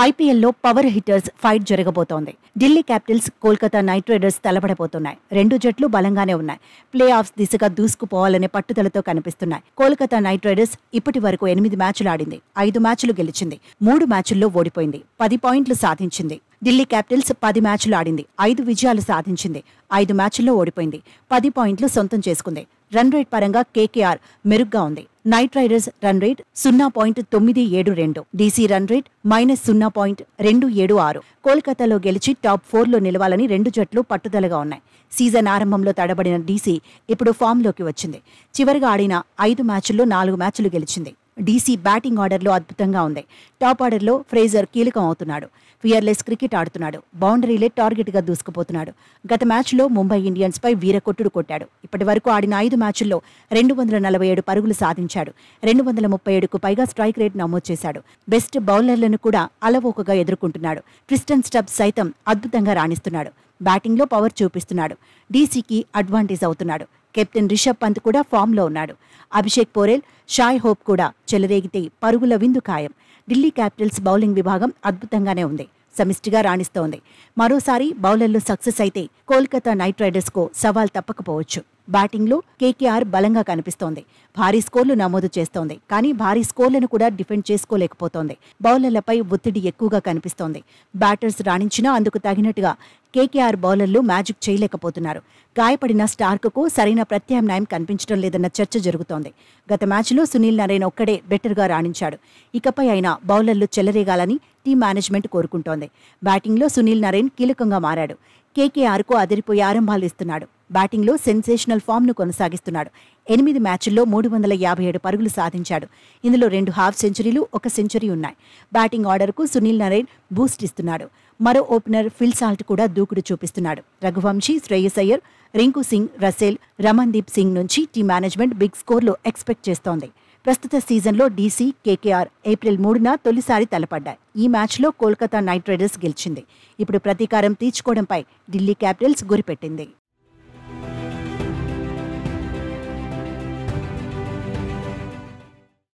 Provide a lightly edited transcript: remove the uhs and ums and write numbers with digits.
ఐపీఎల్లో power hitters fight జరగబోతోంది. Delhi Capitals, Kolkata Knight Riders తలపడబోతున్నాయి. రెండు జట్లు బలంగానే ఉన్నాయి. ప్లే ఆఫ్స్ దిశగా దూసుకుపోవాలనే పట్టుదలతో కనిపిస్తున్నాయి. కోల్కతా నైట్ రైడర్స్ ఇప్పటి వరకు 8 మ్యాచ్లు ఆడింది. 5 మ్యాచ్లు గెలిచింది. 3 మ్యాచ్ల్లో ఓడిపోయింది. 10 పాయింట్లు సాధించింది. ఢిల్లీ క్యాపిటల్స్ 10 మ్యాచ్లు ఆడింది. 5 విజయాలు సాధించింది. 5 మ్యాచ్ల్లో ఓడిపోయింది. 10 పాయింట్లు సొంతం చేసుకుంది. రన్ రేట్ పరంగా కేకేఆర్ మెరుగ్గా ఉంది. Night riders run rate 0.972, DC run rate -0.276. కోల్కతాలో గెలిచి టాప్ 4లో నిలవాలని రెండు జట్లు పట్టుదలగా ఉన్నాయి. సీజన్ ఆరంభంలో తడబడిన డీసీ ఇప్పుడు ఫామ్లోకి వచ్చింది. చివరిగా ఆడిన 5 మ్యాచ్ల్లో 4 మ్యాచ్లు గెలిచింది. డీసీ బ్యాటింగ్ ఆర్డర్లో అద్భుతంగా ఉంది. టాప్ ఆర్డర్లో ఫ్రేజర్ కీలకం అవుతున్నాడు. ఫియర్లెస్ క్రికెట్ ఆడుతున్నాడు. బౌండరీలే టార్గెట్గా దూసుకుపోతున్నాడు. గత మ్యాచ్లో ముంబై ఇండియన్స్ పై వీరకొట్టుడు కొట్టాడు. ఇప్పటి వరకు ఆడిన 5 మ్యాచ్ల్లో 247 పరుగులు సాధించాడు. 237కు పైగా స్ట్రైక్ రేట్ నమోదు చేశాడు. బెస్ట్ బౌలర్లను కూడా అలవోకగా ఎదుర్కొంటున్నాడు. ట్రిస్టన్ స్టబ్స్ సైతం అద్భుతంగా రాణిస్తున్నాడు. బ్యాటింగ్లో పవర్ చూపిస్తున్నాడు. డీసీకి అడ్వాంటేజ్ అవుతున్నాడు. కెప్టెన్ రిషబ్ పంత్ కూడా ఫామ్లో ఉన్నాడు. అభిషేక్ పోరెల్, షాయ్ హోప్ కూడా చెలరేగితే పరుగుల విందు ఖాయం. ఢిల్లీ క్యాపిటల్స్ బౌలింగ్ విభాగం అద్భుతంగానే ఉంది. సమిష్టిగా రాణిస్తోంది. మరోసారి బౌలర్లు సక్సెస్ అయితే కోల్కతా నైట్ రైడర్స్కు సవాల్ తప్పకపోవచ్చు. బ్యాటింగ్లో కేకేఆర్ బలంగా కనిపిస్తోంది. భారీ స్కోర్లు నమోదు చేస్తోంది. కానీ భారీ స్కోర్లను కూడా డిఫెండ్ చేసుకోలేకపోతోంది. బౌలర్లపై ఒత్తిడి ఎక్కువగా కనిపిస్తోంది. బ్యాటర్స్ రాణించినా అందుకు తగినట్టుగా కేకేఆర్ బౌలర్లు మ్యాజిక్ చేయలేకపోతున్నారు. గాయపడిన స్టార్క్కు సరైన ప్రత్యామ్నాయం కనిపించడం లేదన్న చర్చ జరుగుతోంది. గత మ్యాచ్లో సునీల్ నరేన్ ఒక్కడే బెటర్గా రాణించాడు. ఇకపై అయినా బౌలర్లు చెలరేగాలని టీం మేనేజ్మెంట్ కోరుకుంటోంది. బ్యాటింగ్లో సునీల్ నరేన్ కీలకంగా మారాడు. కేకేఆర్కు అదిరిపోయే ఆరంభాలు ఇస్తున్నాడు. బ్యాటింగ్లో సెన్సేషనల్ ఫామ్ను కొనసాగిస్తున్నాడు. 8 మ్యాచ్ల్లో 357 పరుగులు సాధించాడు. ఇందులో 2 హాఫ్ సెంచరీలు, 1 సెంచరీ ఉన్నాయి. బ్యాటింగ్ ఆర్డర్కు సునీల్ నరేన్ బూస్ట్ ఇస్తున్నాడు. మరో ఓపెనర్ ఫిల్ సాల్ట్ కూడా దూకుడు చూపిస్తున్నాడు. రఘువంశీ, శ్రేయస్ అయ్యర్, రింకు సింగ్, రసెల్, రమన్దీప్ సింగ్ నుంచి టీం మేనేజ్మెంట్ బిగ్ స్కోర్లు ఎక్స్పెక్ట్ చేస్తోంది. ప్రస్తుత సీజన్లో డీసీ, కేకేఆర్ ఏప్రిల్ 3న తొలిసారి తలపడ్డాయి. ఈ మ్యాచ్లో కోల్కతా నైట్ రైడర్స్ గెలిచింది. ఇప్పుడు ప్రతీకారం తీర్చుకోవడంపై ఢిల్లీ క్యాపిటల్స్ గురిపెట్టింది.